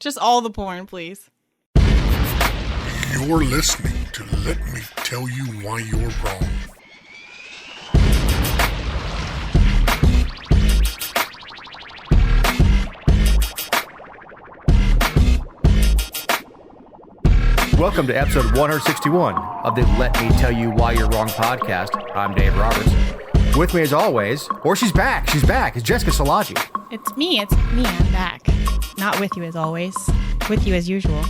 Just all the porn, please. You're listening to Let Me Tell You Why You're Wrong. Welcome to episode 161 of the Let Me Tell You Why You're Wrong podcast. I'm Dave Roberts. With me as always, or she's back, it's Jessica Salagi. It's me, I'm back. Not with you as always, with you as usual.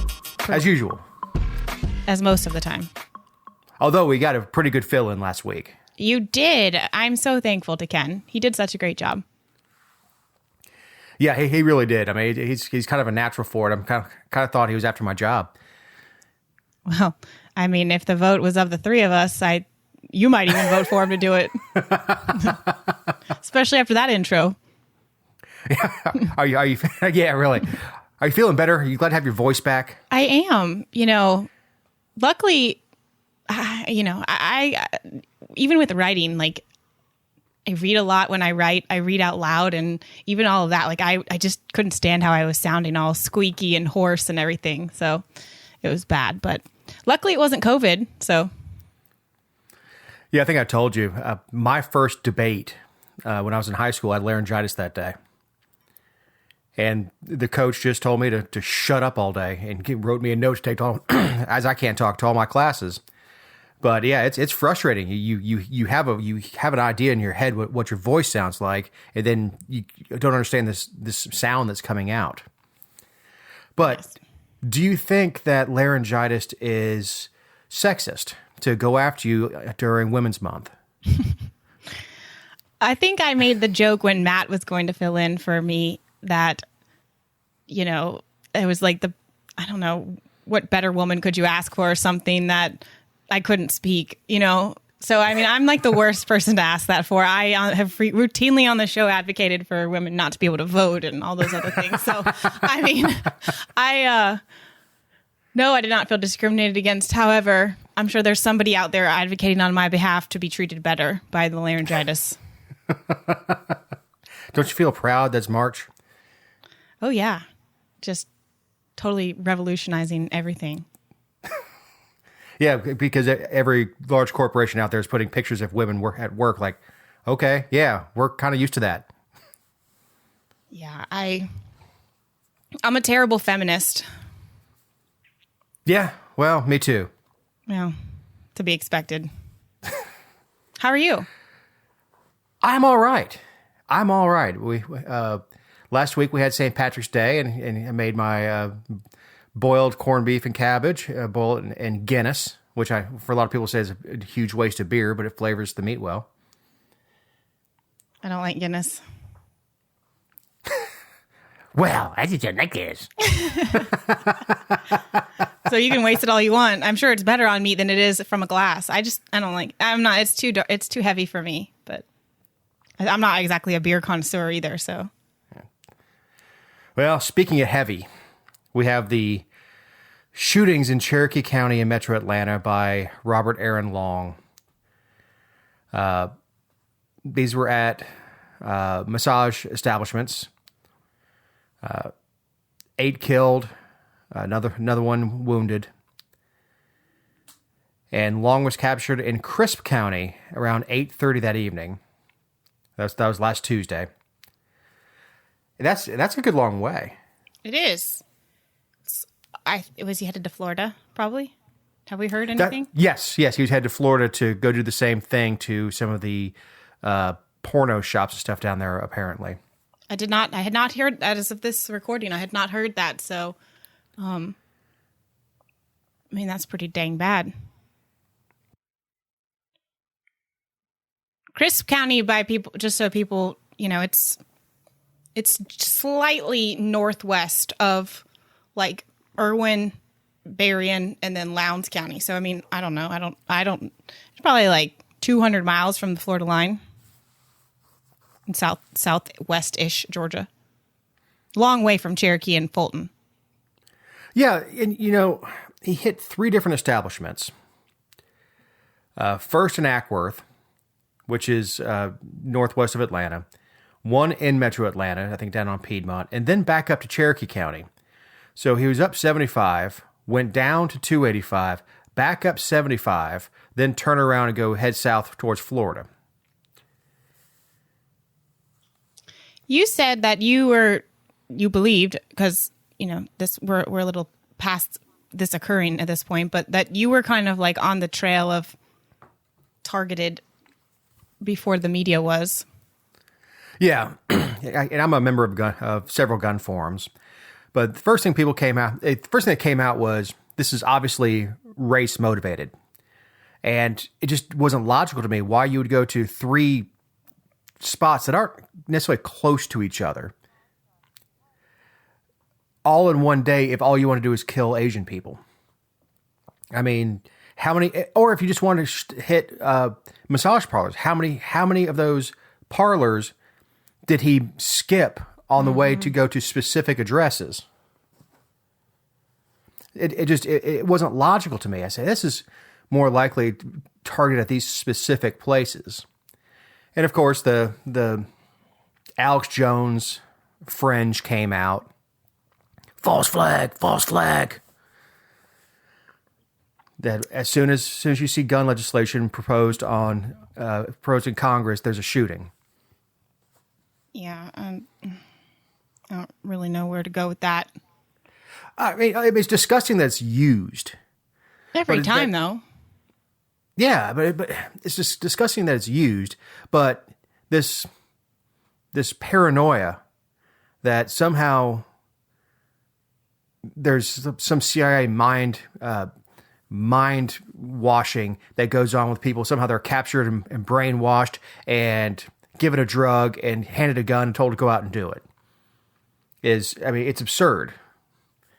As usual. As most of the time. Although we got a pretty good fill-in last week. You did. I'm so thankful to Ken. He did such a great job. Yeah, he really did. I mean, he's kind of a natural for it. I'm kind of thought he was after my job. Well, I mean, if the vote was of the three of us, you might even vote for him to do it. Especially after that intro. Yeah, are you? Yeah, really. Are you feeling better? Are you glad to have your voice back? I am. Luckily, I even with writing, like, I read a lot when I write. I read out loud, and even all of that. Like, I just couldn't stand how I was sounding, all squeaky and hoarse and everything. So it was bad, but luckily it wasn't COVID. So, yeah, I think I told you my first debate when I was in high school, I had laryngitis that day, and the coach just told me to shut up all day and wrote me a note to take to all, as I can't talk to all my classes. But yeah, it's frustrating. You have an idea in your head what your voice sounds like, and then you don't understand this sound that's coming out. But yes. Do you think that laryngitis is sexist to go after you during Women's Month? I think I made the joke when Matt was going to fill in for me that, it was like I don't know, what better woman could you ask for, or something that I couldn't speak, So, I mean, I'm like the worst person to ask that for. I have routinely on the show advocated for women not to be able to vote and all those other things. So, I mean, no, I did not feel discriminated against. However, I'm sure there's somebody out there advocating on my behalf to be treated better by the laryngitis. Don't you feel proud that's March? Oh, yeah. Just totally revolutionizing everything. Yeah, because every large corporation out there is putting pictures of women at work. Like, okay, yeah, we're kind of used to that. Yeah, I'm a terrible feminist. Yeah, well, me too. Well, to be expected. How are you? I'm all right. We last week we had St. Patrick's Day, and I made my boiled corned beef and cabbage, boiled in Guinness, which for a lot of people say is a huge waste of beer, but it flavors the meat well. I don't like Guinness. Well, I just don't like this. So you can waste it all you want. I'm sure it's better on meat than it is from a glass. I don't like. It's too heavy for me. But I'm not exactly a beer connoisseur either. So. Well, speaking of heavy, we have the shootings in Cherokee County and Metro Atlanta by Robert Aaron Long. These were at massage establishments. 8 killed, another one wounded. And Long was captured in Crisp County around 8:30 that evening. That was last Tuesday. That's a good long way. It is. Was he headed to Florida, probably? Have we heard anything? Yes. He was headed to Florida to go do the same thing to some of the porno shops and stuff down there, apparently. I had not heard that as of this recording. I had not heard that. So, I mean, that's pretty dang bad. Crisp County, just so people, it's slightly northwest of like Irwin, Berrien, and then Lowndes County. So, I mean, I don't know. It's probably like 200 miles from the Florida line in southwest-ish Georgia. Long way from Cherokee and Fulton. Yeah, and he hit 3 different establishments. First in Ackworth, which is northwest of Atlanta. One in Metro Atlanta, I think down on Piedmont, and then back up to Cherokee County. So he was up 75, went down to 285, back up 75, then turn around and go head south towards Florida. You said that you believed, because, we're a little past this occurring at this point, but that you were kind of like on the trail of targeted before the media was. Yeah. And I'm a member of several gun forums. But the first thing that came out was, this is obviously race motivated. And it just wasn't logical to me why you would go to 3 spots that aren't necessarily close to each other all in one day if all you want to do is kill Asian people. I mean, how many, or if you just want to hit massage parlors, how many of those parlors did he skip on the way to go to specific addresses? It wasn't logical to me. I said, this is more likely targeted at these specific places. And of course, the Alex Jones fringe came out. False flag. That as soon as you see gun legislation proposed in Congress, there's a shooting. Yeah, I don't really know where to go with that. I mean, it's disgusting that it's used. Every time, though. Yeah, but it's just disgusting that it's used. But this paranoia that somehow there's some CIA mind washing that goes on with people. Somehow they're captured and brainwashed and given a drug and handed a gun and told to go out and do it. It's absurd.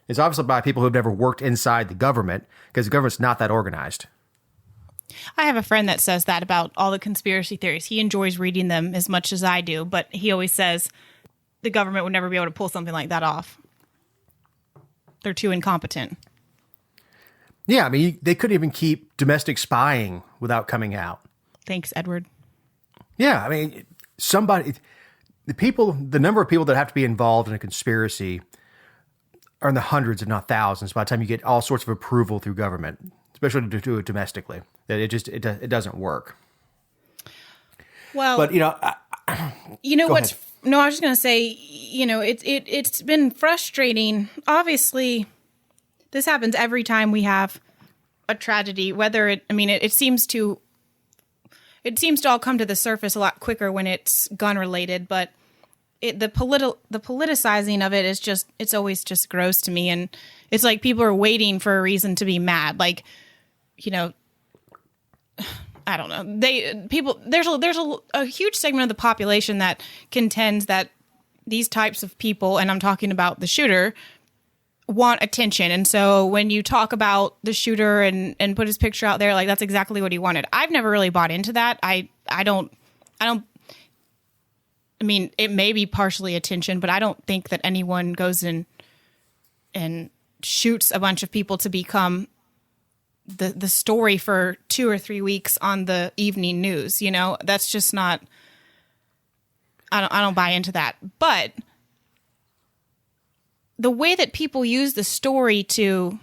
It's obviously by people who've never worked inside the government, because the government's not that organized. I have a friend that says that about all the conspiracy theories. He enjoys reading them as much as I do, but he always says the government would never be able to pull something like that off. They're too incompetent. Yeah, I mean, they couldn't even keep domestic spying without coming out. Thanks, Edward. Yeah, I mean, the number of people that have to be involved in a conspiracy are in the hundreds, if not thousands, by the time you get all sorts of approval through government, especially to do it domestically. That it doesn't work. Well, but I was just going to say, it's been frustrating. Obviously, this happens every time we have a tragedy. It seems to all come to the surface a lot quicker when it's gun related, but the politicizing of it is it's always just gross to me. And it's like people are waiting for a reason to be mad. Like, I don't know. There's a huge segment of the population that contends that these types of people, and I'm talking about the shooter, want attention. And so when you talk about the shooter and put his picture out there, like, that's exactly what he wanted. I've never really bought into that. I mean, it may be partially attention, but I don't think that anyone goes in and shoots a bunch of people to become the story for 2 or 3 weeks on the evening news. That's just not, I don't buy into that. But the way that people use the story to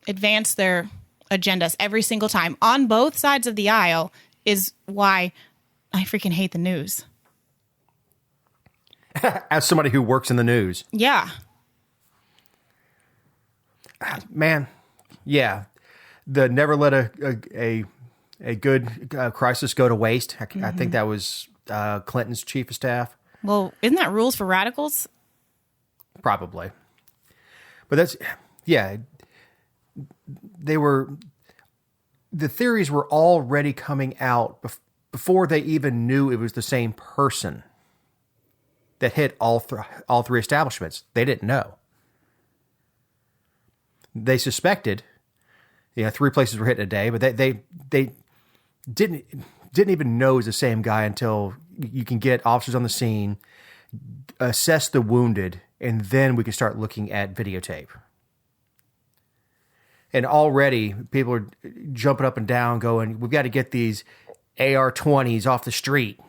advance their agendas every single time on both sides of the aisle is why I freaking hate the news. As somebody who works in the news. Yeah. Man, yeah. The never let a good crisis go to waste. I think that was Clinton's chief of staff. Well, isn't that rules for radicals? Probably. But the theories were already coming out before they even knew it was the same person that hit all three establishments. They didn't know. They suspected, 3 places were hit in a day, but they didn't even know it was the same guy until you can get officers on the scene, assess the wounded, and then we can start looking at videotape. And already people are jumping up and down going, we've got to get these AR-20s off the street.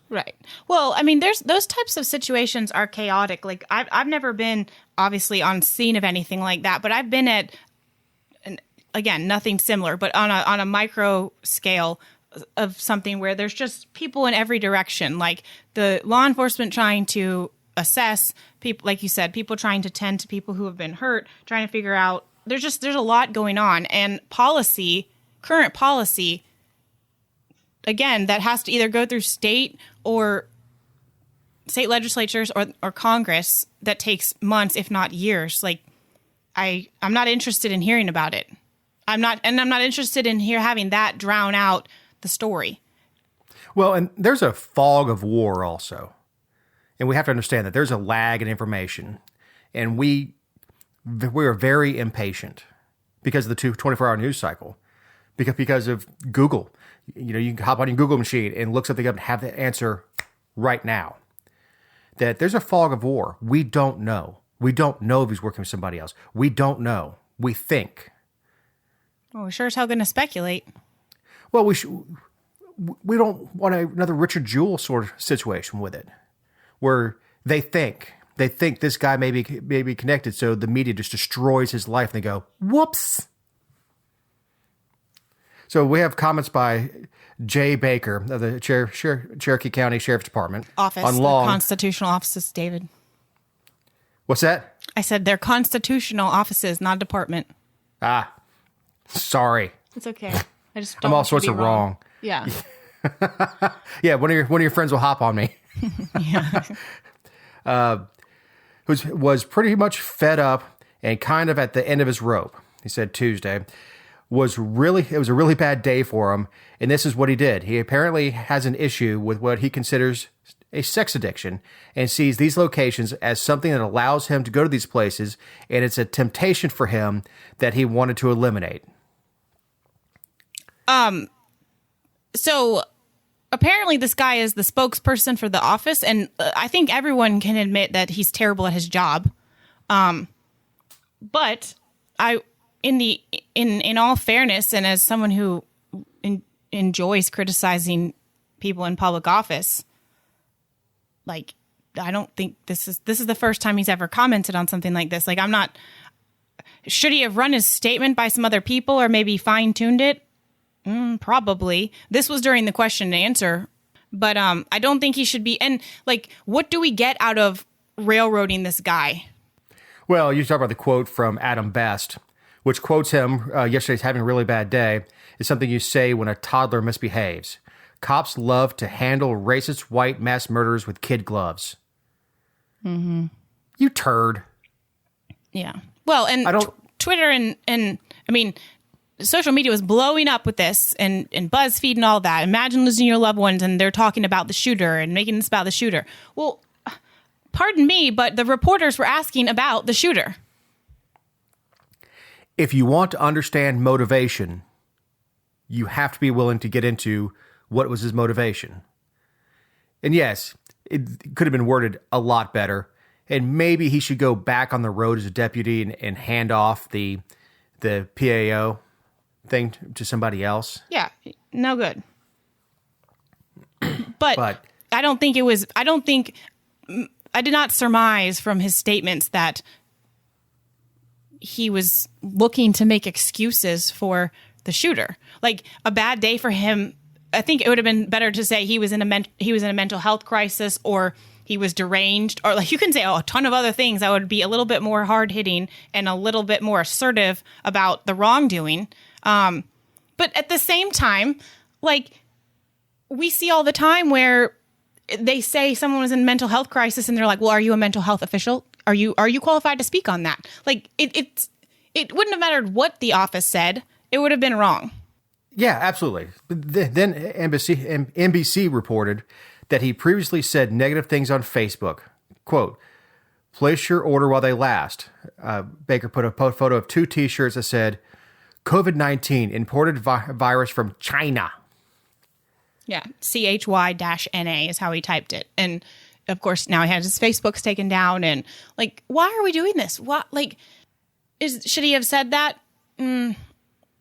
Right. Well, I mean, there's those types of situations are chaotic. Like I've never been obviously on scene of anything like that, but I've been at, and again, nothing similar, but on a micro scale of something where there's just people in every direction, like the law enforcement trying to assess people, like you said, people trying to tend to people who have been hurt, trying to figure out, there's a lot going on, and current policy, again, that has to either go through state legislatures or Congress, that takes months, if not years. Like I'm not interested in hearing about it. I'm not interested in having that drown out the story. Well, and there's a fog of war also. And we have to understand that there's a lag in information. And we are very impatient because of the 24-hour news cycle. Because of Google. You know, you can hop on your Google machine and look something up and have the answer right now. That there's a fog of war. We don't know. We don't know if he's working with somebody else. We don't know. We think. Well, we're sure as hell going to speculate. Well, we don't want another Richard Jewell sort of situation with it, where they think this guy may be connected, so the media just destroys his life, and they go, whoops. So we have comments by Jay Baker of the Cherokee County Sheriff's Department. Office, on the long constitutional offices, David. What's that? I said they're constitutional offices, not department. Sorry. It's okay. I just don't I'm all want you to sorts be of wrong. Yeah. Yeah, one of your friends will hop on me. Yeah. Was pretty much fed up and kind of at the end of his rope. He said Tuesday it was a really bad day for him, and this is what he did. He apparently has an issue with what he considers a sex addiction and sees these locations as something that allows him to go to these places, and it's a temptation for him that he wanted to eliminate. So apparently this guy is the spokesperson for the office, and I think everyone can admit that he's terrible at his job. But in all fairness, and as someone who enjoys criticizing people in public office, like, I don't think this is the first time he's ever commented on something like this. Like, should he have run his statement by some other people or maybe fine-tuned it? Probably. This was during the question and answer, but I don't think he should be. And like, what do we get out of railroading this guy? Well, you talk about the quote from Adam Best, which quotes him yesterday's having a really bad day. Is something you say when a toddler misbehaves. Cops love to handle racist white mass murderers with kid gloves. Mm-hmm. You turd. Yeah. Well, and Twitter and I mean, social media was blowing up with this and BuzzFeed and all that. Imagine losing your loved ones and they're talking about the shooter and making this about the shooter. Well, pardon me, but the reporters were asking about the shooter. If you want to understand motivation, you have to be willing to get into what was his motivation. And yes, it could have been worded a lot better. And maybe he should go back on the road as a deputy and hand off the PAO thing to somebody else. Yeah, no good. But I did not surmise from his statements that he was looking to make excuses for the shooter. Like, a bad day for him, I think it would have been better to say he was in a mental health crisis, or he was deranged, or like, you can say a ton of other things that would be a little bit more hard hitting and a little bit more assertive about the wrongdoing. But at the same time, like, we see all the time where they say someone was in a mental health crisis and they're like, well, are you a mental health official? Are you qualified to speak on that? Like, it wouldn't have mattered what the office said. It would have been wrong. Yeah, absolutely. Then NBC reported that he previously said negative things on Facebook. Quote, place your order while they last. Baker put a photo of 2 T-shirts that said, COVID-19, imported virus from China. Yeah, CHY-NA is how he typed it. And, of course, now he has his Facebook's taken down. And, like, why are we doing this? What, like, should he have said that?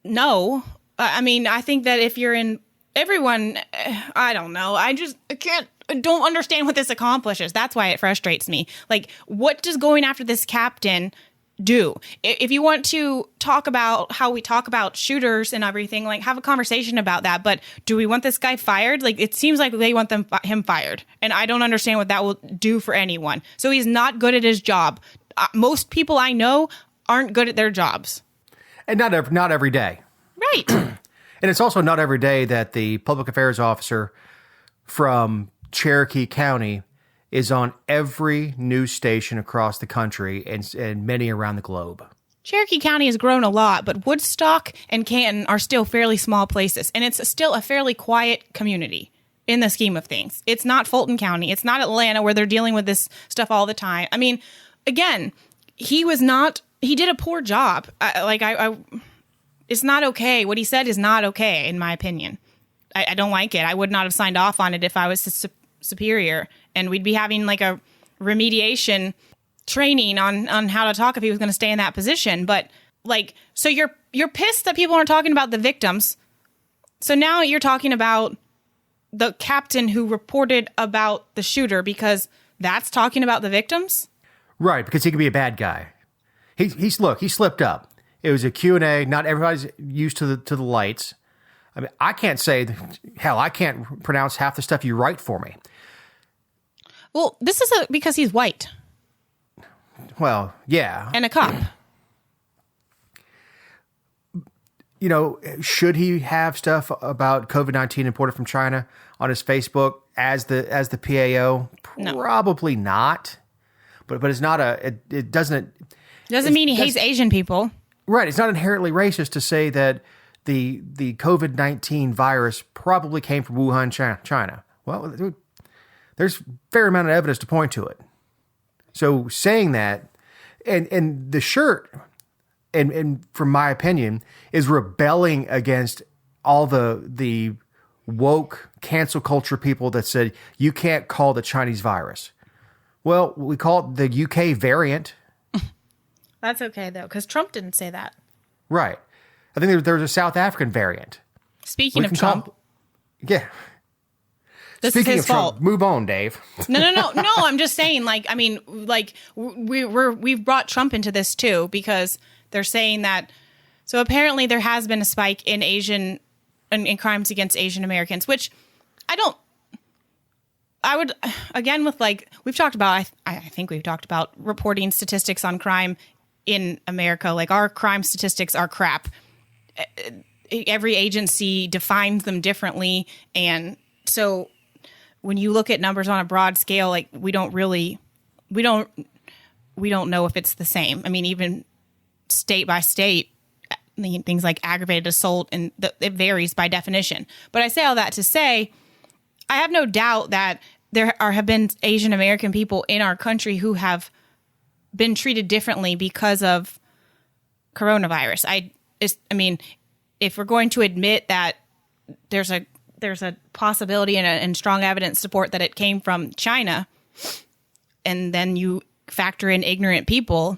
No. I mean, I think that if you're in everyone, I don't know. I don't understand what this accomplishes. That's why it frustrates me. Like, what does going after this captain do? If you want to talk about how we talk about shooters and everything, like, have a conversation about that. But do we want this guy fired? Like, it seems like they want him fired. And I don't understand what that will do for anyone. So he's not good at his job. Most people I know aren't good at their jobs. And not every day. Right. And it's also not every day that the public affairs officer from Cherokee County is on every news station across the country and many around the globe. Cherokee County has grown a lot, but Woodstock and Canton are still fairly small places, and it's still a fairly quiet community in the scheme of things. It's not Fulton County. It's not Atlanta, where they're dealing with this stuff all the time. I mean, again, he did a poor job. It's not okay. What he said is not okay, in my opinion. I don't like it. I would not have signed off on it if I was superior, and we'd be having like a remediation training on how to talk if he was going to stay in that position. But like, so you're pissed that people aren't talking about the victims. So now you're talking about the captain who reported about the shooter because that's talking about the victims? Right, because he could be a bad guy. He slipped up. It was a Q&A. Not everybody's used to the lights. I mean, I can't I can't pronounce half the stuff you write for me. Well, this is because he's white. Well, yeah. And a cop. You know, should he have stuff about COVID-19 imported from China on his Facebook as the PAO? No. Probably not. But it's not it doesn't mean he hates Asian people. Right. It's not inherently racist to say that the COVID-19 virus probably came from Wuhan, China. Well, there's a fair amount of evidence to point to it. So saying that, and the shirt, and from my opinion, is rebelling against all the woke cancel culture people that said you can't call the Chinese virus. Well, we call it the UK variant. That's okay, though, because Trump didn't say that. Right. I think there's a South African variant. Speaking of Trump. Yeah. This Speaking is his of Trump, fault. move on, Dave. No. I'm just saying, we've brought Trump into this too, because they're saying that. So apparently there has been a spike in in crimes against Asian Americans, which I would, again, with we've talked about, I think we've talked about reporting statistics on crime in America. Like, our crime statistics are crap. Every agency defines them differently. And so when you look at numbers on a broad scale, like, we don't know if it's the same. I mean, even state by state, things like aggravated assault, and it varies by definition. But I say all that to say, I have no doubt that there have been Asian American people in our country who have been treated differently because of coronavirus. I mean, if we're going to admit that there's a possibility and strong evidence support that it came from China, and then you factor in ignorant people,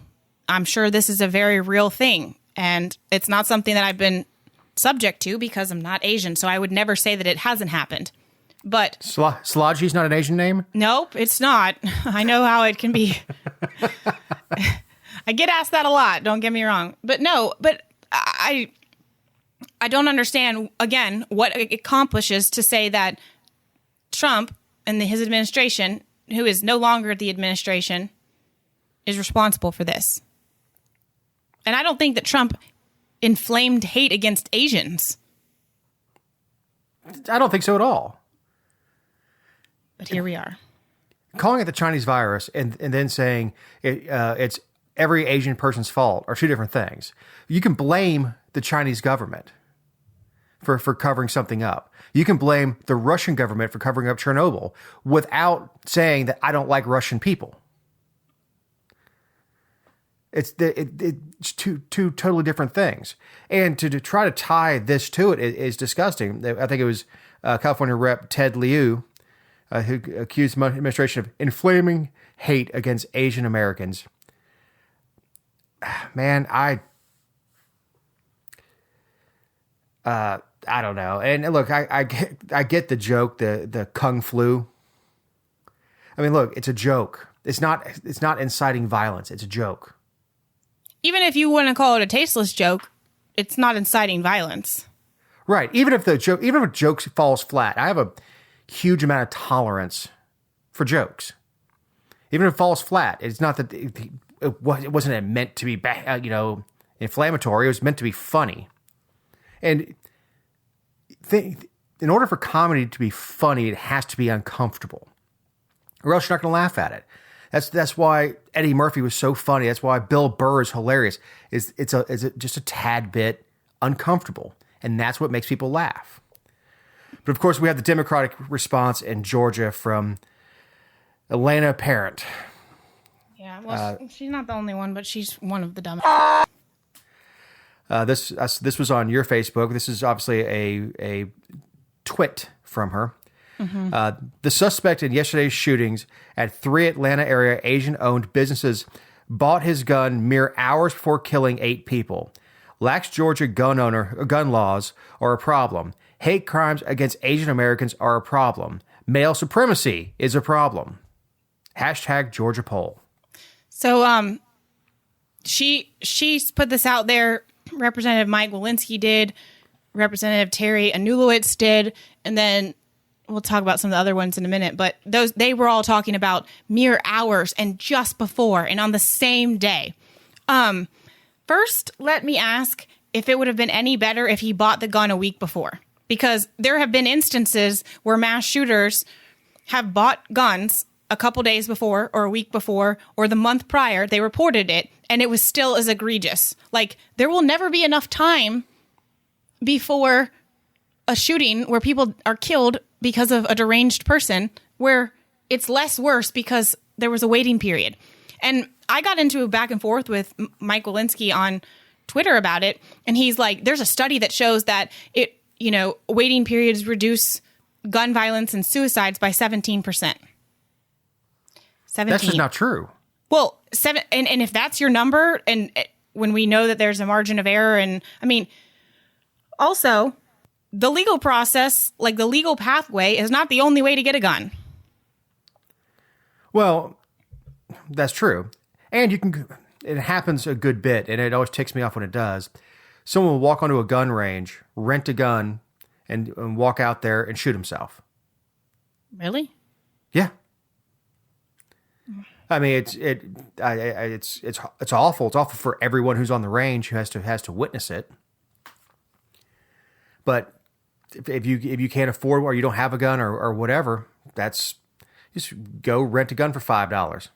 I'm sure this is a very real thing. And it's not something that I've been subject to because I'm not Asian. So I would never say that it hasn't happened. But Szilagyi's not an Asian name? Nope, it's not. I know how it can be. I get asked that a lot, don't get me wrong. But no, I don't understand, again, what it accomplishes to say that Trump and his administration, who is no longer the administration, is responsible for this. And I don't think that Trump inflamed hate against Asians. I don't think so at all. But here we are. Calling it the Chinese virus and then saying it's every Asian person's fault are two different things. You can blame the Chinese government for covering something up. You can blame the Russian government for covering up Chernobyl without saying that I don't like Russian people. It's two totally different things. And to try to tie this to it is disgusting. I think it was California Rep. Ted Lieu who accused the administration of inflaming hate against Asian Americans. Man, I don't know. And look, I get the joke, the kung flu. I mean, look, it's a joke. It's not inciting violence. It's a joke. Even if you want to call it a tasteless joke, it's not inciting violence. Right. Even if a joke falls flat, I have a huge amount of tolerance for jokes. Even if it falls flat, it's not that it wasn't meant to be, inflammatory. It was meant to be funny. And in order for comedy to be funny, it has to be uncomfortable, or else you're not going to laugh at it. That's why Eddie Murphy was so funny. That's why Bill Burr is hilarious. It's just a tad bit uncomfortable, and that's what makes people laugh. But of course, we have the Democratic response in Georgia from Elena Parent. Yeah, well, she's not the only one, but she's one of the dumbest. This was on your Facebook. This is obviously a twit from her. Mm-hmm. The suspect in yesterday's shootings at 3 Atlanta area Asian-owned businesses bought his gun mere hours before killing 8 people. Lax Georgia gun laws are a problem. Hate crimes against Asian Americans are a problem. Male supremacy is a problem. # Georgia poll. So, she put this out there. Representative Mike Walensky did. Representative Terry Anulowicz did. And then we'll talk about some of the other ones in a minute. But they were all talking about mere hours and just before and on the same day. First, let me ask if it would have been any better if he bought the gun a week before. Because there have been instances where mass shooters have bought guns a couple days before or a week before or the month prior. They reported it and it was still as egregious. Like, there will never be enough time before a shooting where people are killed because of a deranged person where it's less worse because there was a waiting period. And I got into a back and forth with Mike Walensky on Twitter about it. And he's like, there's a study that shows that waiting periods reduce gun violence and suicides by 17%. 17. That's just not true. Well, and if that's your number, and when we know that there's a margin of error, and I mean, also, the legal process, like the legal pathway, is not the only way to get a gun. Well, that's true. And it happens a good bit, and it always ticks me off when it does. Someone will walk onto a gun range, rent a gun, and walk out there and shoot himself. Really? Yeah. I mean, it's awful. It's awful for everyone who's on the range who has to witness it. But if you can't afford or you don't have a gun or whatever, just go rent a gun for $5.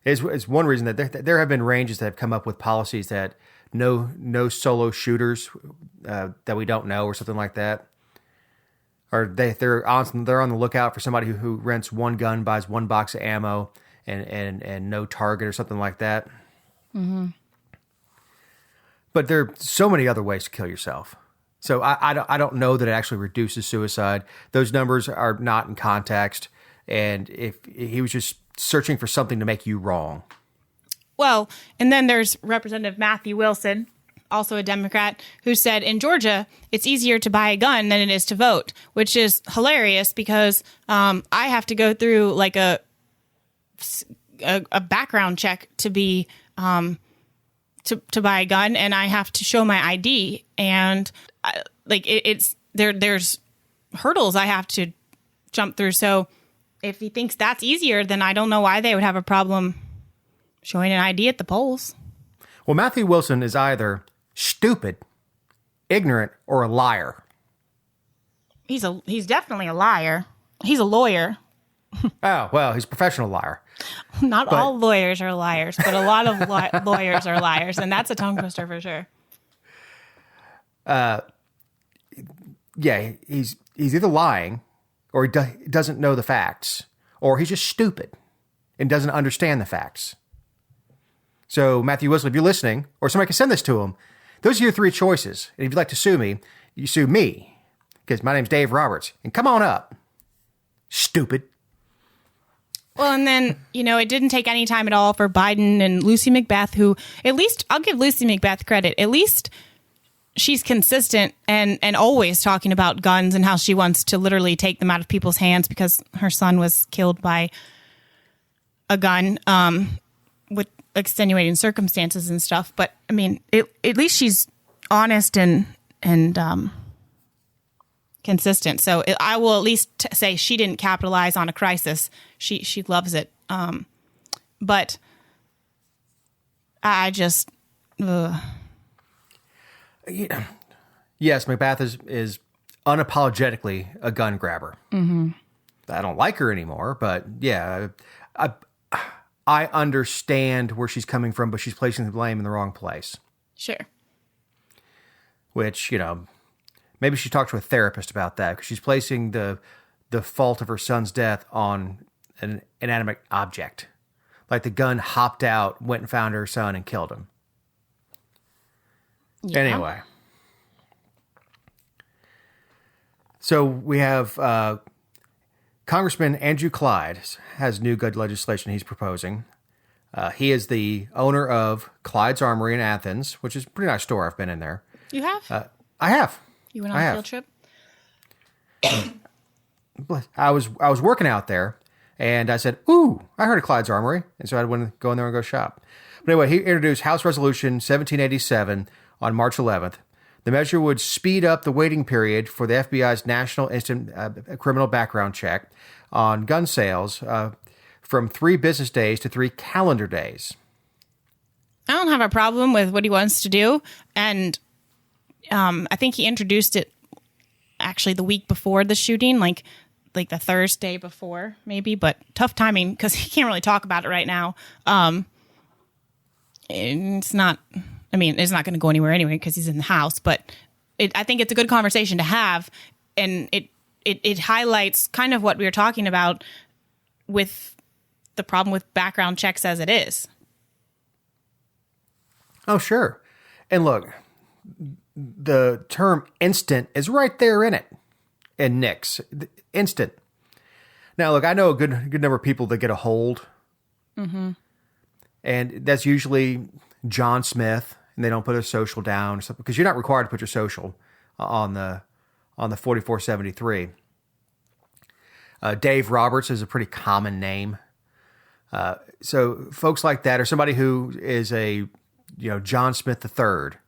It's one reason that there have been ranges that have come up with policies that no solo shooters that we don't know or something like that. Or they're on the lookout for somebody who rents one gun, buys one box of ammo, and no target or something like that. Mm-hmm. But there are so many other ways to kill yourself. So I don't know that it actually reduces suicide. Those numbers are not in context. And if he was just searching for something to make you wrong. Well, and then there's Representative Matthew Wilson, also a Democrat, who said in Georgia, it's easier to buy a gun than it is to vote, which is hilarious because I have to go through like a background check to be to buy a gun, and I have to show my ID, and there's hurdles I have to jump through. So if he thinks that's easier, then I don't know why they would have a problem showing an ID at the polls. Well, Matthew Wilson is either stupid, ignorant, or a liar. He's definitely a liar. He's a lawyer. Oh, well, he's a professional liar. Not all lawyers are liars, but a lot of lawyers are liars, and that's a tongue twister for sure. Yeah, he's either lying, or he doesn't know the facts, or he's just stupid and doesn't understand the facts. So, Matthew Wilson, if you're listening, or somebody can send this to him, those are your 3 choices. And if you'd like to sue me, you sue me, because my name's Dave Roberts. And come on up, stupid. Well, and then, it didn't take any time at all for Biden and Lucy McBeth, who, at least, I'll give Lucy McBeth credit, at least she's consistent and always talking about guns and how she wants to literally take them out of people's hands because her son was killed by a gun with extenuating circumstances and stuff. But I mean, at least she's honest and consistent. So I will at least say she didn't capitalize on a crisis. She loves it. But I just... Yes, Macbeth is unapologetically a gun grabber. Mm-hmm. I don't like her anymore, but yeah, I understand where she's coming from, but she's placing the blame in the wrong place. Sure. Which, maybe she talked to a therapist about that, because she's placing the fault of her son's death on an inanimate object. Like the gun hopped out, went and found her son and killed him. Yeah. Anyway. So we have Congressman Andrew Clyde has new gun legislation he's proposing. He is the owner of Clyde's Armory in Athens, which is a pretty nice store. I've been in there. You have? I have. You went on a field trip? I was working out there, and I said, "Ooh, I heard of Clyde's Armory," and so I went to go in there and go shop. But anyway, he introduced House Resolution 1787 on March 11th. The measure would speed up the waiting period for the FBI's National Instant Criminal Background Check on gun sales from 3 business days to 3 calendar days. I don't have a problem with what he wants to do, and I think he introduced it actually the week before the shooting, like the Thursday before, maybe, but tough timing because he can't really talk about it right now. It's not going to go anywhere anyway because he's in the House, but I think it's a good conversation to have, and it highlights kind of what we were talking about with the problem with background checks as it is. Oh, sure. And look, the term instant is right there in it. And Nick's instant. Now, look, I know a good number of people that get a hold. Mm-hmm. And that's usually John Smith, and they don't put a social down or something, because you're not required to put your social on the 4473. Dave Roberts is a pretty common name. So folks like that, or somebody who is a John Smith III,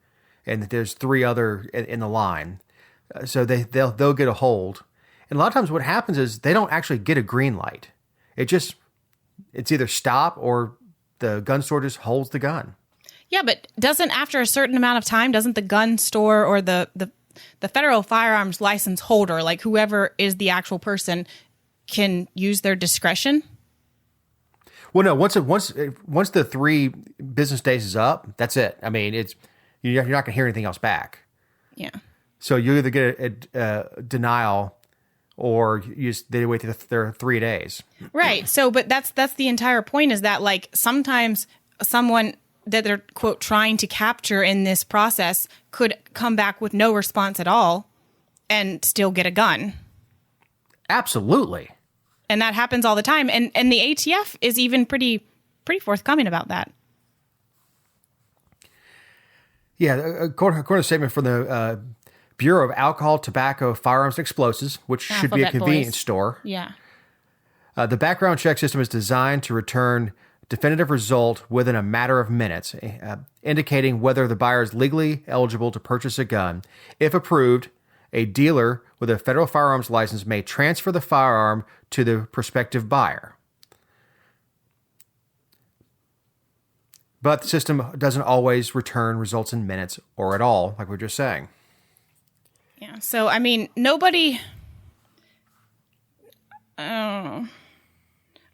and there's 3 other in the line. So they'll get a hold. And a lot of times what happens is they don't actually get a green light. It's either stop or the gun store just holds the gun. Yeah, but after a certain amount of time, doesn't the gun store or the federal firearms license holder, like whoever is the actual person, can use their discretion? Well, no, once the 3 business days is up, that's it. I mean, you're not going to hear anything else back. Yeah. So you either get a denial, or they wait their 3 days. Right. So, but that's the entire point, is that like sometimes someone that they're quote trying to capture in this process could come back with no response at all and still get a gun. Absolutely. And that happens all the time. And the ATF is even pretty forthcoming about that. Yeah, according to a statement from the Bureau of Alcohol, Tobacco, Firearms, and Explosives, which should be a convenience store. Yeah. The background check system is designed to return definitive result within a matter of minutes, indicating whether the buyer is legally eligible to purchase a gun. If approved, a dealer with a federal firearms license may transfer the firearm to the prospective buyer. But the system doesn't always return results in minutes or at all, like we were just saying. Yeah, so, I mean, nobody... I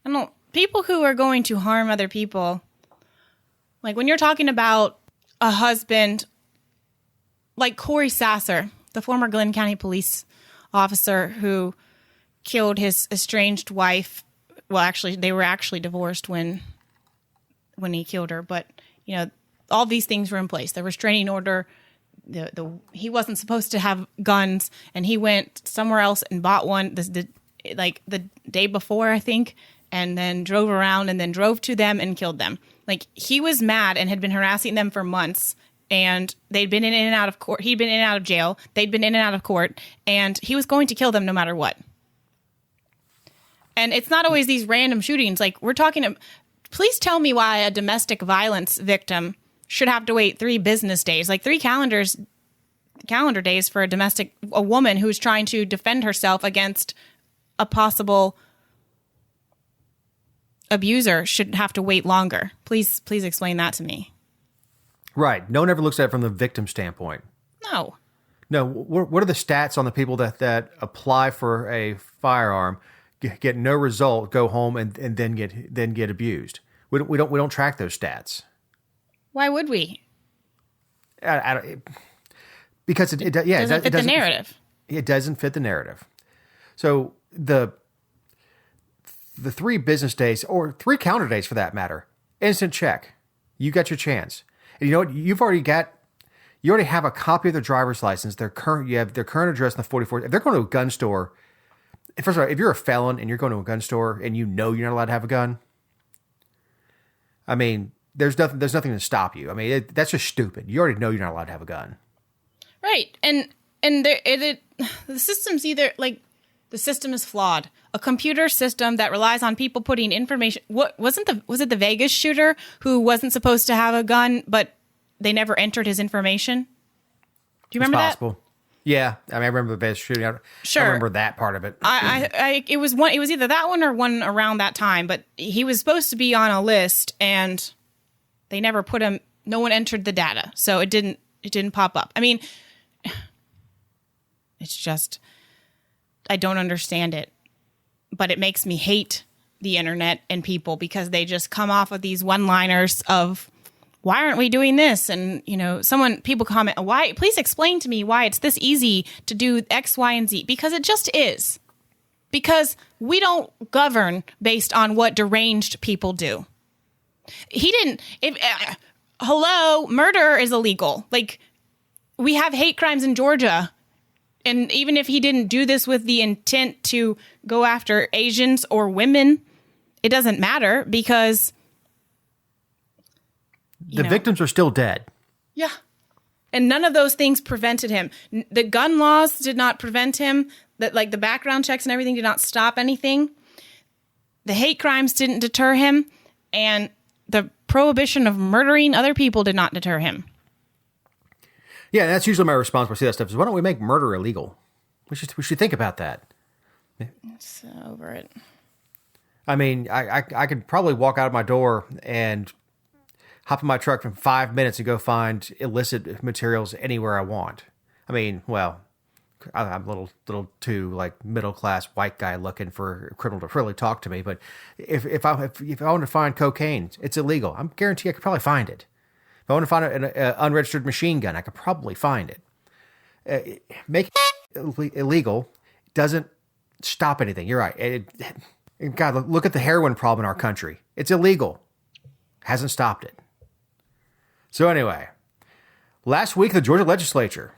don't know. People who are going to harm other people, like when you're talking about a husband, like Corey Sasser, the former Glenn County police officer who killed his estranged wife. Well, actually, they were actually divorced when he killed her. But, all these things were in place. The restraining order, he wasn't supposed to have guns, and he went somewhere else and bought one the day before, I think, and then drove around and then drove to them and killed them. Like, he was mad and had been harassing them for months and they'd been in and out of court. He'd been in and out of jail. They'd been in and out of court, and he was going to kill them no matter what. And it's not always these random shootings. Like, we're talking, please tell me why a domestic violence victim should have to wait 3 business days, like 3 calendar days for a woman who's trying to defend herself against a possible abuser should have to wait longer. Please explain that to me. Right. No one ever looks at it from the victim standpoint. No. No. What are the stats on the people that apply for a firearm, get no result, go home and then get abused? We don't track those stats. Why would we? Because it doesn't fit the narrative. It doesn't fit the narrative. So the 3 business days, or 3 calendar days for that matter, instant check. You got your chance. And you know what? You already have a copy of their driver's license. You have their current address in the 44. If they're going to a gun store, first of all, if you're a felon and you're going to a gun store and you know you're not allowed to have a gun, I mean, there's nothing to stop you. I mean, that's just stupid. You already know you're not allowed to have a gun. Right. And the system's either like, the system is flawed. A computer system that relies on people putting information. Was it the Vegas shooter who wasn't supposed to have a gun, but they never entered his information? Do you remember possible. That? Yeah, I mean, I remember the Vegas shooting. Sure. I remember that part of it. It was either that one or one around that time, but he was supposed to be on a list, and they never put him. No one entered the data, so it didn't pop up. I mean, it's just, I don't understand it, but it makes me hate the internet and people because they just come off of these one-liners of, why aren't we doing this? And, people comment, why, please explain to me why it's this easy to do X, Y, and Z. Because it just is. Because we don't govern based on what deranged people do. Murder is illegal. Like, we have hate crimes in Georgia. And even if he didn't do this with the intent to go after Asians or women, it doesn't matter because the victims are still dead. Yeah. And none of those things prevented him. The gun laws did not prevent him. The background checks and everything did not stop anything. The hate crimes didn't deter him. And the prohibition of murdering other people did not deter him. Yeah, that's usually my response when I see that stuff is, why don't we make murder illegal? We should think about that. It's over it. I mean, I could probably walk out of my door and hop in my truck in 5 minutes and go find illicit materials anywhere I want. I mean, well, I'm a little too like middle class white guy looking for a criminal to really talk to me. But if I want to find cocaine, it's illegal. I'm guaranteed I could probably find it. If I want to find an unregistered machine gun, I could probably find it. Making it illegal doesn't stop anything. You're right. God, look at the heroin problem in our country. It's illegal. Hasn't stopped it. So anyway, last week, the Georgia legislature.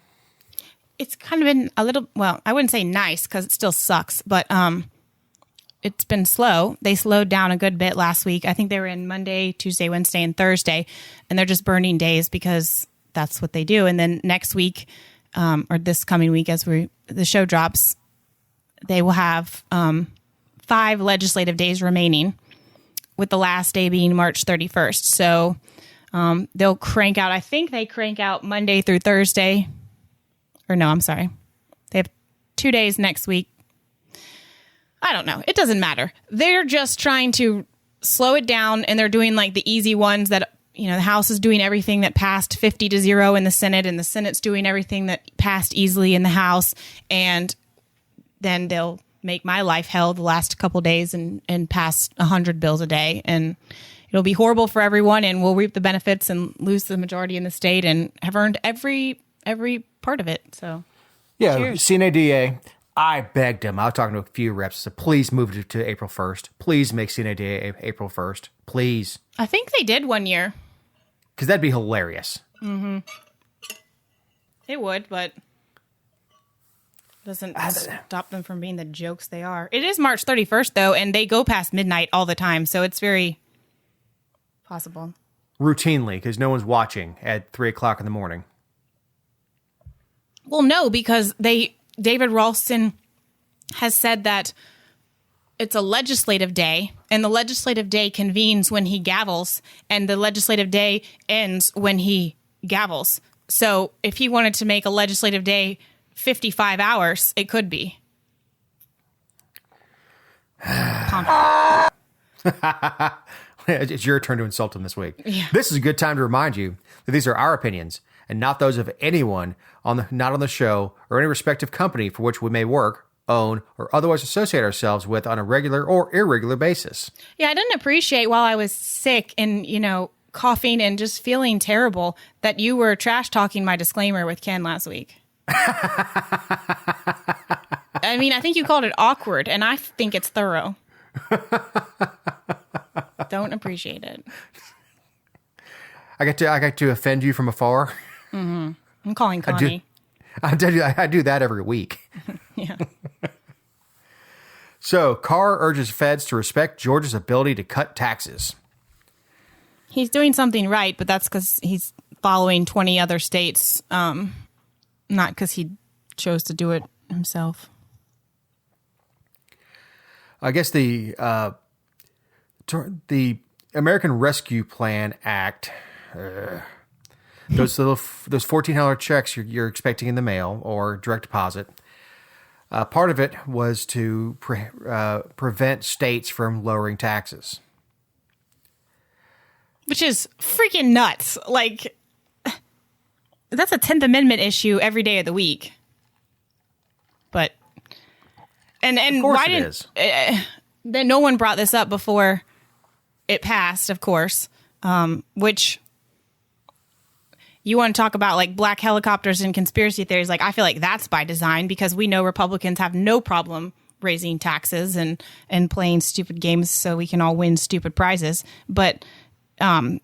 It's kind of been a little, well, I wouldn't say nice because it still sucks, but it's been slow. They slowed down a good bit last week. I think they were in Monday, Tuesday, Wednesday, and Thursday, and they're just burning days because that's what they do. And then next week, or this coming week as the show drops, they will have 5 legislative days remaining, with the last day being March 31st. So they'll crank out, I think they crank out Monday through Thursday. Or no, I'm sorry. They have 2 days next week. I don't know. It doesn't matter. They're just trying to slow it down, and they're doing like the easy ones that, the House is doing everything that passed 50-0 in the Senate, and the Senate's doing everything that passed easily in the House. And then they'll make my life hell the last couple days and pass 100 bills a day. And it'll be horrible for everyone, and we'll reap the benefits and lose the majority in the state and have earned every part of it. So yeah, cheers. CNADA, I begged him. I was talking to a few reps. I said, please move it to April 1st. Please make CNADA April 1st. Please. I think they did one year. Because that'd be hilarious. Mm-hmm. It would, but doesn't stop them from being the jokes they are. It is March 31st, though, and they go past midnight all the time, so it's very possible. routinely because no one's watching at 3 o'clock in the morning. Well, no, because David Ralston has said that it's a legislative day, and the legislative day convenes when he gavels, and the legislative day ends when he gavels. So if he wanted to make a legislative day 55 hours, it could be. It's your turn to insult him this week. Yeah. This is a good time to remind you that these are our opinions and not those of anyone not on the show or any respective company for which we may work, own, or otherwise associate ourselves with on a regular or irregular basis. Yeah, I didn't appreciate while I was sick and, coughing and just feeling terrible that you were trash talking my disclaimer with Ken last week. I mean, I think you called it awkward, and I think it's thorough. Don't appreciate it. I get to offend you from afar. Mm-hmm. I'm calling Connie. I do that every week. Yeah. So, Carr urges feds to respect Georgia's ability to cut taxes. He's doing something right, but that's because he's following 20 other states, not because he chose to do it himself. I guess the American Rescue Plan Act, those $1,400 checks you're expecting in the mail or direct deposit, part of it was to prevent states from lowering taxes. Which is freaking nuts. Like, that's a 10th Amendment issue every day of the week. But, and why didn't, then no one brought this up before it passed, of course, which you want to talk about like black helicopters and conspiracy theories. Like, I feel like that's by design because we know Republicans have no problem raising taxes and playing stupid games so we can all win stupid prizes. But, I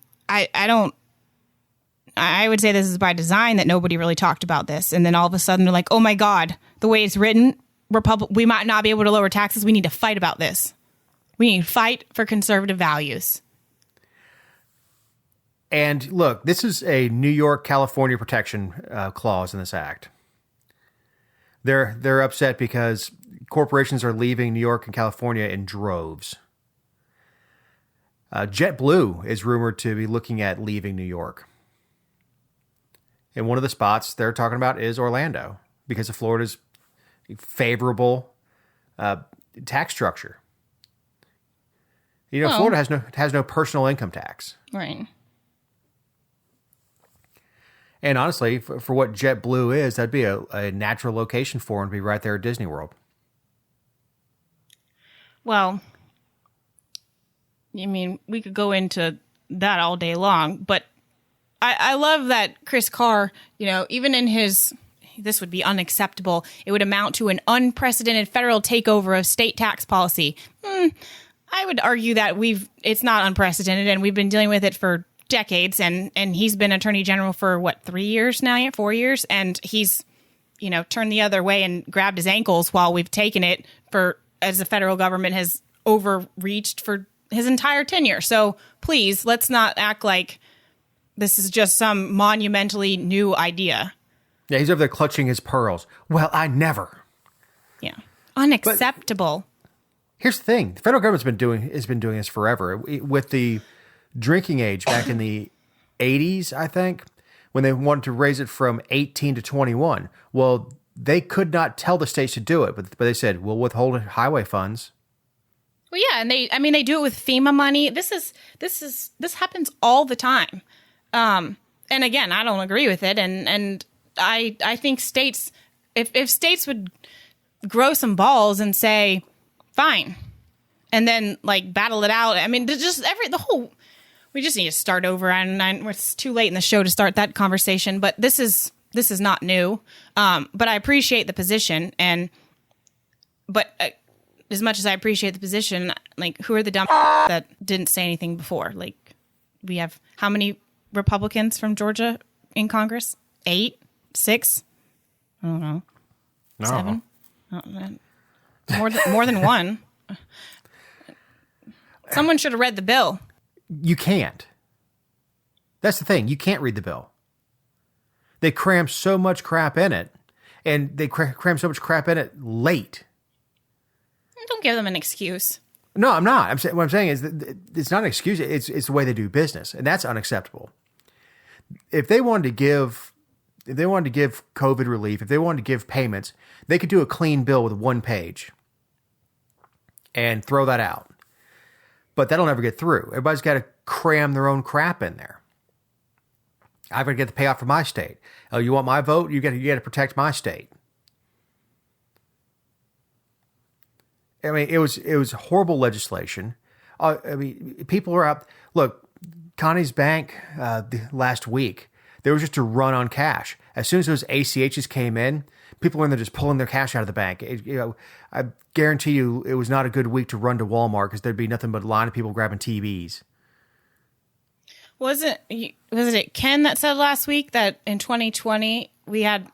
would say this is by design that nobody really talked about this. And then all of a sudden they're like, oh my God, the way it's written, we might not be able to lower taxes. We need to fight about this. We need to fight for conservative values. And look, this is a New York, California protection clause in this act. They're upset because corporations are leaving New York and California in droves. JetBlue is rumored to be looking at leaving New York. And one of the spots they're talking about is Orlando because of Florida's favorable tax structure. Florida has no personal income tax. Right. And honestly, for what JetBlue is, that'd be a natural location for them to be right there at Disney World. Well, I mean, we could go into that all day long, but I love that Chris Carr, even in his, this would be unacceptable. It would amount to an unprecedented federal takeover of state tax policy. I would argue that it's not unprecedented, and we've been dealing with it for decades, and he's been attorney general for 3 years now, yet 4 years, and he's, turned the other way and grabbed his ankles while we've taken it as the federal government has overreached for his entire tenure. So please, let's not act like this is just some monumentally new idea. Yeah, he's over there clutching his pearls. Well, I never. Yeah. Unacceptable. But here's the thing. The federal government's been doing this forever. With the drinking age back in the 80s, I think, when they wanted to raise it from 18 to 21. Well, they could not tell the states to do it, but they said, we'll withhold highway funds. Well, yeah, and they do it with FEMA money. This happens all the time. And again, I don't agree with it, and I think states, if states would grow some balls and say, fine, and then battle it out. I mean, we just need to start over, and it's too late in the show to start that conversation. But this is not new. But I appreciate the position, but as much as I appreciate the position, who are the dumb that didn't say anything before? We have how many Republicans from Georgia in Congress? 8? 6? I don't know. No. 7? More than one. Someone should have read the bill. You can't. That's the thing. You can't read the bill. They cram so much crap in it, and they cram so much crap in it late. Don't give them an excuse. No, I'm not. What I'm saying is that it's not an excuse. It's the way they do business, and that's unacceptable. If they wanted to give COVID relief, if they wanted to give payments, they could do a clean bill with one page and throw that out. But that'll never get through. Everybody's got to cram their own crap in there. I've got to get the payoff for my state. Oh, you want my vote? You got to protect my state. I mean, it was horrible legislation. I mean, people are up. Look, Connie's Bank last week, there was just a run on cash. As soon as those ACHs came in, people were in there just pulling their cash out of the bank. I guarantee you, it was not a good week to run to Walmart because there'd be nothing but a line of people grabbing TVs. Was it Ken that said last week that in 2020 we had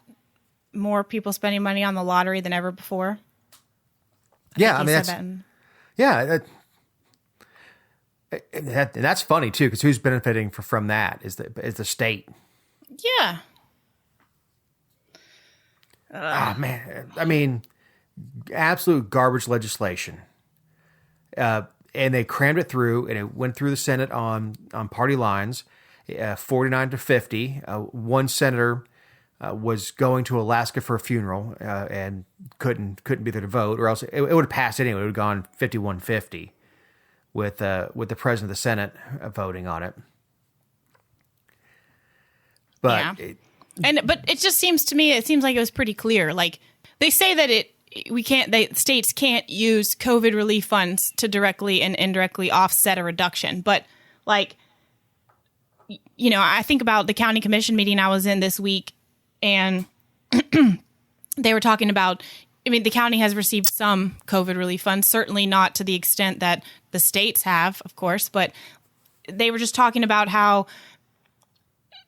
more people spending money on the lottery than ever before? Yeah, I mean that's funny too, because who's benefiting from that is the state. Yeah. Ah, man, I mean, absolute garbage legislation. And they crammed it through, and it went through the Senate on party lines, 49-50. One senator was going to Alaska for a funeral and couldn't be there to vote, or else it would have passed anyway. It would have gone 51-50 with the president of the Senate voting on it. But yeah. But it just seems to me, it seems like it was pretty clear. Like they say that states can't use COVID relief funds to directly and indirectly offset a reduction. But like, you know, I think about the county commission meeting I was in this week, and they were talking about, I mean, the county has received some COVID relief funds, certainly not to the extent that the states have, of course, but they were just talking about how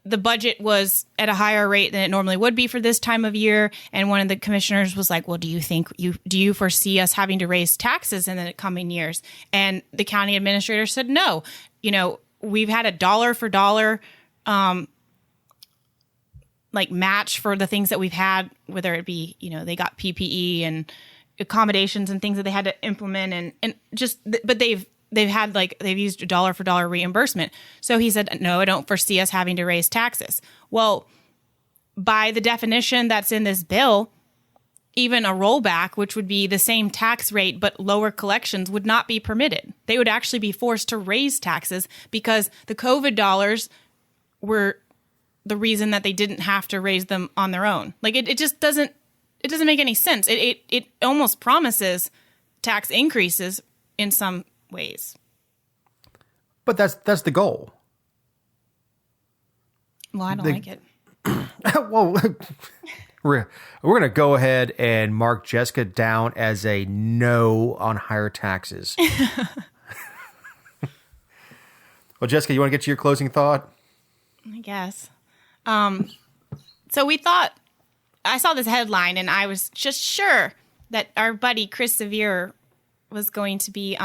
the budget was at a higher rate than it normally would be for this time of year. And one of the commissioners was like, well, do you foresee us having to raise taxes in the coming years? And the county administrator said, no, you know, we've had a dollar for dollar, like match for the things that we've had, whether it be, you know, they got PPE and accommodations and things that they had to implement but they've used a dollar for dollar reimbursement. So he said, no, I don't foresee us having to raise taxes. Well, by the definition that's in this bill, even a rollback, which would be the same tax rate but lower collections, would not be permitted. They would actually be forced to raise taxes because the COVID dollars were the reason that they didn't have to raise them on their own. Like it just doesn't make any sense. It almost promises tax increases in some ways. But that's the goal. Well, I don't like it. Well, we're going to go ahead and mark Jessica down as a no on higher taxes. Well, Jessica, you want to get to your closing thought? I guess. So I saw this headline and I was just sure that our buddy Chris Sevier was going to be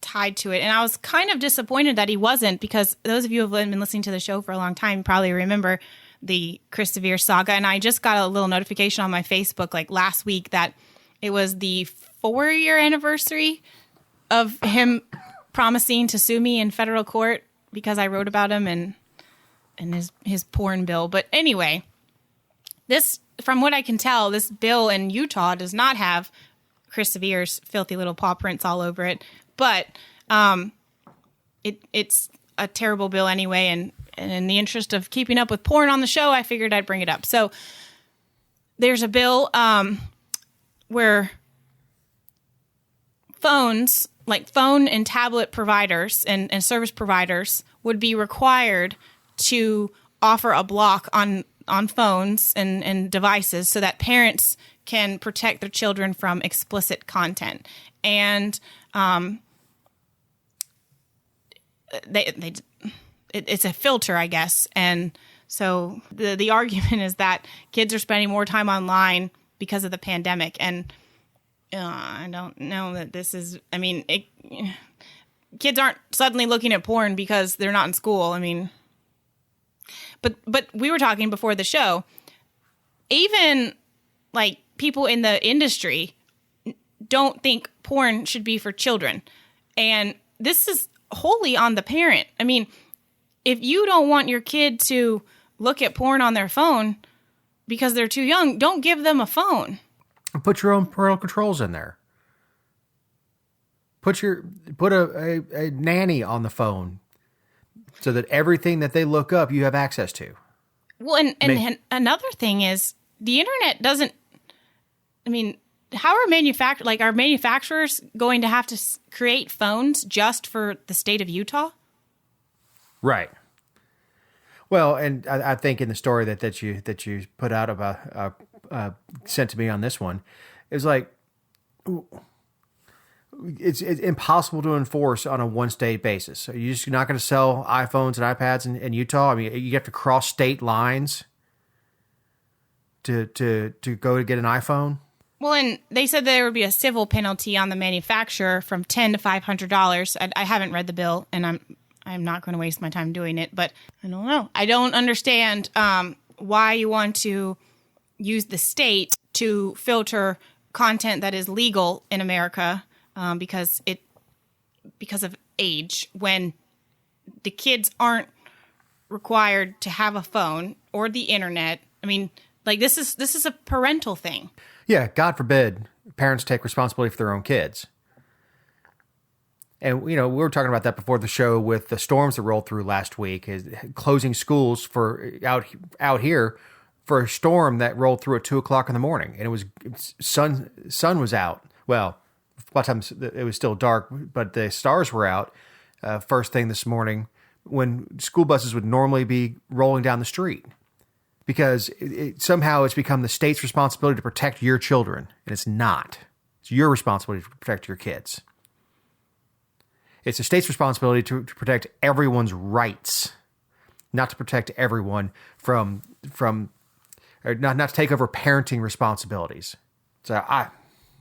tied to it. And I was kind of disappointed that he wasn't, because those of you who have been listening to the show for a long time probably remember the Chris Sevier saga. And I just got a little notification on my Facebook like last week that it was the 4-year anniversary of him promising to sue me in federal court because I wrote about him and his porn bill. But anyway, this, from what I can tell, this bill in Utah does not have Chris Sevier's filthy little paw prints all over it. But it's a terrible bill anyway, and in the interest of keeping up with porn on the show, I figured I'd bring it up. So there's a bill where phones, like phone and tablet providers and service providers, would be required to offer a block on phones and devices so that parents can protect their children from explicit content. And it's a filter, I guess. And so the argument is that kids are spending more time online because of the pandemic. And I don't know that this is, I mean, kids aren't suddenly looking at porn because they're not in school. I mean, but we were talking before the show, even like people in the industry don't think porn should be for children. And this is wholly on the parent. I mean, if you don't want your kid to look at porn on their phone because they're too young, don't give them a phone. Put your own parental controls in there. Put a nanny on the phone so that everything that they look up, you have access to. Well, and another thing is the internet doesn't, I mean, how are manufacturers going to have to create phones just for the state of Utah? Right. Well, and I think in the story that you put out about sent to me on this one, it was like it's impossible to enforce on a one state basis. So you're just not going to sell iPhones and iPads in Utah. I mean, you have to cross state lines to go to get an iPhone. Well, and they said there would be a civil penalty on the manufacturer from $10 to $500. I haven't read the bill, and I'm not going to waste my time doing it, but I don't know. I don't understand why you want to use the state to filter content that is legal in America because of age, when the kids aren't required to have a phone or the internet. I mean, like this is a parental thing. Yeah, God forbid parents take responsibility for their own kids. And, we were talking about that before the show with the storms that rolled through last week, is closing schools for out here for a storm that rolled through at 2:00 in the morning. And sun was out. Well, a lot of times it was still dark, but the stars were out first thing this morning when school buses would normally be rolling down the street. Because somehow it's become the state's responsibility to protect your children, and it's not. It's your responsibility to protect your kids. It's the state's responsibility to protect everyone's rights, not to protect everyone from or not to take over parenting responsibilities. So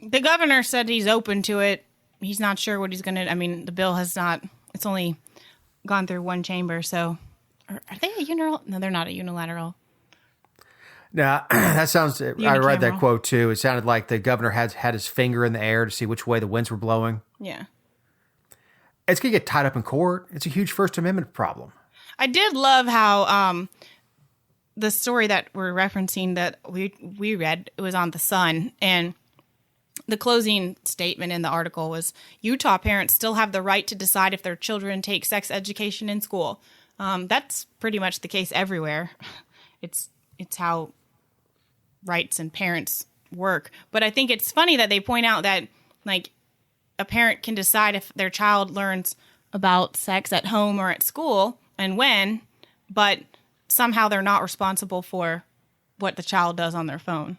the governor said he's open to it. He's not sure what he's going to. I mean, the bill has not. It's only gone through one chamber. So, are they a unilateral? No, they're not a unilateral. Now, that sounds, I read that quote too. It sounded like the governor had his finger in the air to see which way the winds were blowing. Yeah. It's going to get tied up in court. It's a huge First Amendment problem. I did love how the story that we're referencing that we read, it was on The Sun, and the closing statement in the article was, Utah parents still have the right to decide if their children take sex education in school. That's pretty much the case everywhere. It's how rights and parents work. But I think it's funny that they point out that, like, a parent can decide if their child learns about sex at home or at school and when, but somehow they're not responsible for what the child does on their phone.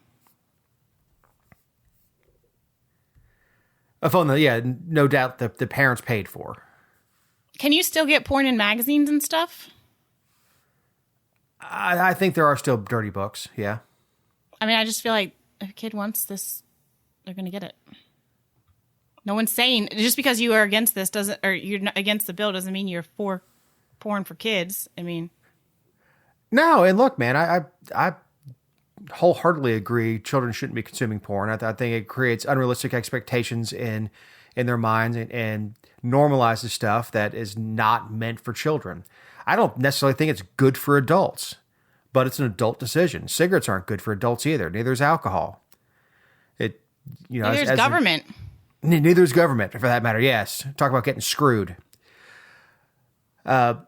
A phone that, yeah, no doubt the parents paid for. Can you still get porn in magazines and stuff? I think there are still dirty books, yeah. I mean, I just feel like if a kid wants this, they're going to get it. No one's saying, just because you are against this or you're not against the bill doesn't mean you're for porn for kids. I mean. No, and look, man, I wholeheartedly agree children shouldn't be consuming porn. I think it creates unrealistic expectations in their minds and normalizes stuff that is not meant for children. I don't necessarily think it's good for adults, but it's an adult decision. Cigarettes aren't good for adults either. Neither is alcohol. Neither is government. Neither is government, for that matter. Yes. Talk about getting screwed. So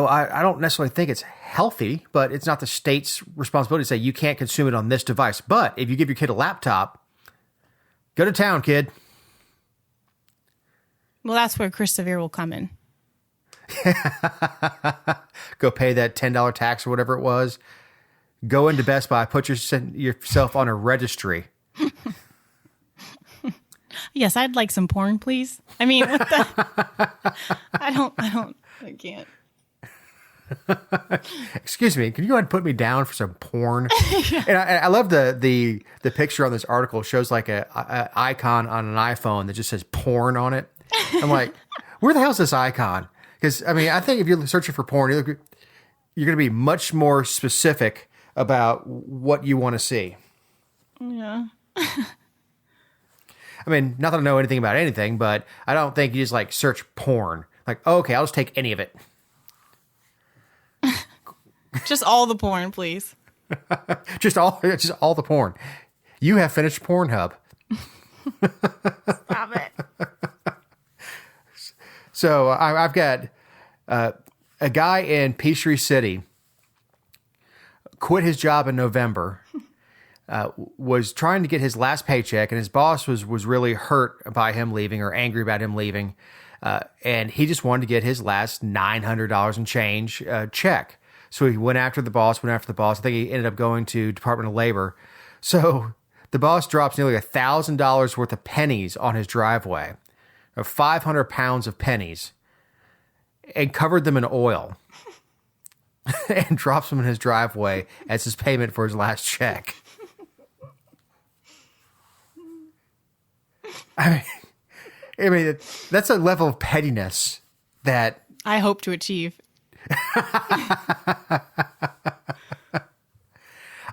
I don't necessarily think it's healthy, but it's not the state's responsibility to say you can't consume it on this device. But if you give your kid a laptop, go to town, kid. Well, that's where Chris Severe will come in. Go pay that $10 tax or whatever it was. Go into Best Buy, put yourself on a registry. Yes, I'd like some porn, please. I mean, what the? I can't. Excuse me, can you go ahead and put me down for some porn? And I love the picture on this article. It shows like a icon on an iPhone that just says porn on it. I'm like, where the hell's this icon? Because, I mean, I think if you're searching for porn, you're going to be much more specific about what you want to see. Yeah. I mean, not that I know anything about anything, but I don't think you just like search porn. Like, oh, okay, I'll just take any of it. Just all the porn, please. just all the porn. You have finished Pornhub. Stop it. So I've got a guy in Peachtree City quit his job in November. Was trying to get his last paycheck, and his boss was really hurt by him leaving or angry about him leaving. And he just wanted to get his last $900 and change check. So he went after the boss. I think he ended up going to Department of Labor. So the boss drops nearly $1,000 worth of pennies on his driveway, 500 pounds of pennies, and covered them in oil and drops them in his driveway as his payment for his last check. I mean, that's a level of pettiness that I hope to achieve.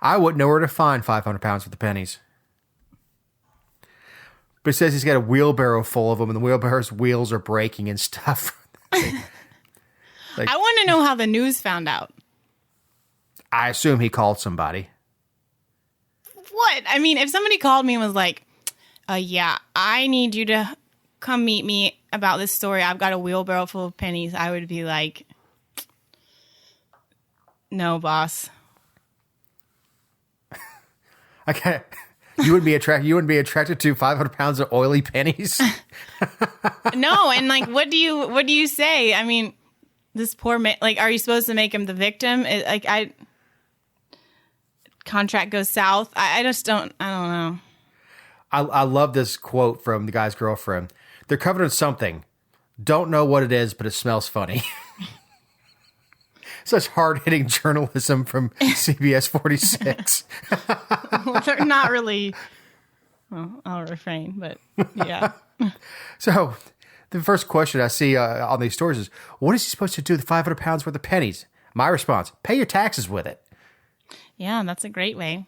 I wouldn't know where to find 500 pounds worth of pennies. But it says he's got a wheelbarrow full of them, and the wheelbarrow's wheels are breaking and stuff. I want to know how the news found out. I assume he called somebody. What? I mean, if somebody called me and was like, yeah, I need you to come meet me about this story. I've got a wheelbarrow full of pennies. I would be like, no, boss. Okay. You wouldn't be attracted to 500 pounds of oily pennies? No, and like, what do you say? I mean, this poor man, like, are you supposed to make him the victim? Contract goes south. I don't know. I love this quote from the guy's girlfriend. They're covered in something. Don't know what it is, but it smells funny. Such hard-hitting journalism from CBS 46. Well, they're not really. Well, I'll refrain, but yeah. So the first question I see on these stories is, what is he supposed to do with 500 pounds worth of pennies? My response, pay your taxes with it. Yeah, that's a great way.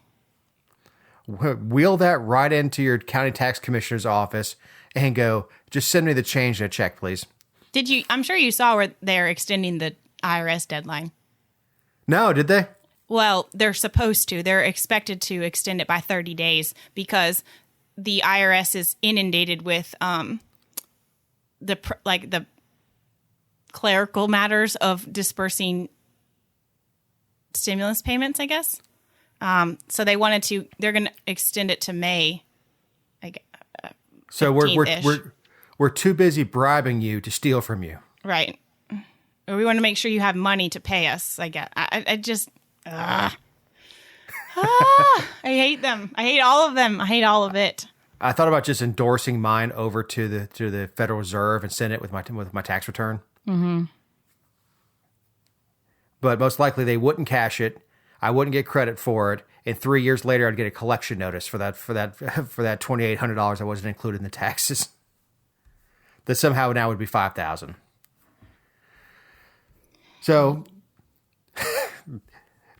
Wheel that right into your county tax commissioner's office and go, just send me the change in a check, please. I'm sure you saw where they're extending the IRS deadline. No, did they? Well, they're supposed to. They're expected to extend it by 30 days because the IRS is inundated with the clerical matters of dispersing stimulus payments, I guess. So they're going to extend it to May. So we're too busy bribing you to steal from you. Right. We want to make sure you have money to pay us. I guess. I hate them. I hate all of them. I hate all of it. I thought about just endorsing mine over to the Federal Reserve and send it with my tax return. Mm-hmm. But most likely they wouldn't cash it. I wouldn't get credit for it. And 3 years later, I'd get a collection notice for that $2,800 I wasn't included in the taxes. That somehow now would be $5,000. So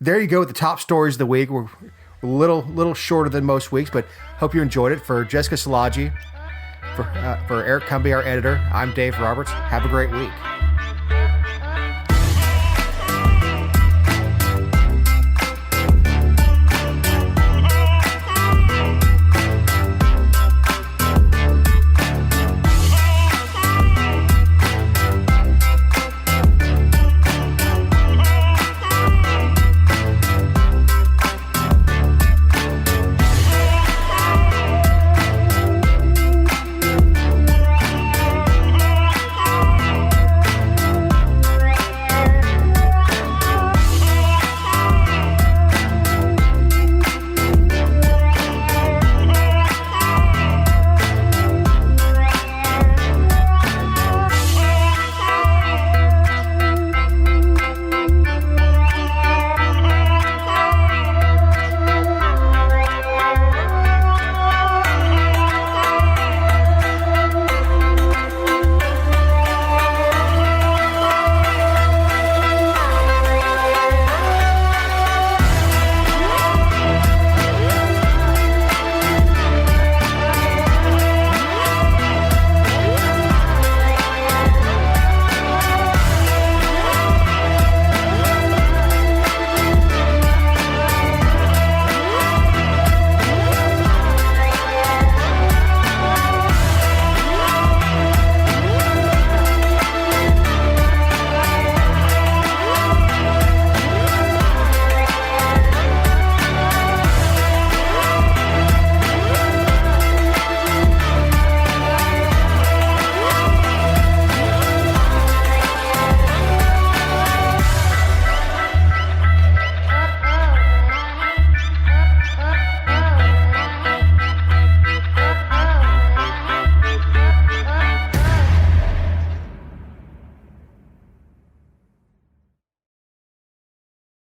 there you go with the top stories of the week. We're a little shorter than most weeks, but hope you enjoyed it. For Jessica Szilagyi, for Eric Cumby, our editor, I'm Dave Roberts. Have a great week.